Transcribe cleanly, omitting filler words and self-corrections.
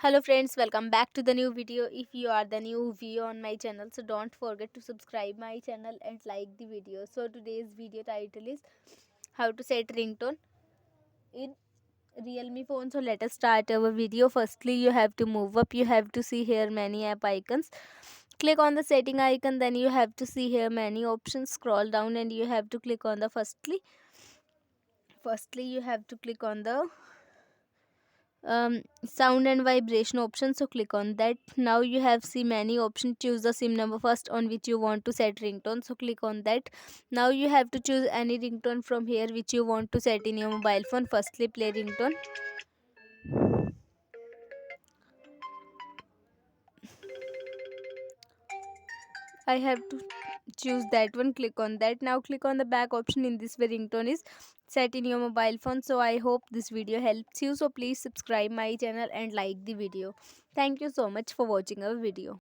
Hello friends, welcome back to the new video. If you are the new viewer on my channel, so don't forget to subscribe my channel and like the video. So today's video title is how to set ringtone in realme phone. So let us start our video. Firstly, you have to move up. You have to see here many app icons. Click on the setting icon, then you have to see here many options. Scroll down and you have to click on the firstly you have to click on the sound and vibration option, so click on that. Now you have see many options. Choose the sim number first on which you want to set ringtone, so click on that. Now you have to choose any ringtone from here which you want to set in your mobile phone. Firstly, play ringtone. I have to choose that one. Click on that. Now click on the back option. In this way ringtone is set in your mobile phone. So I hope this video helps you, so please subscribe my channel and like the video. Thank you so much for watching our video.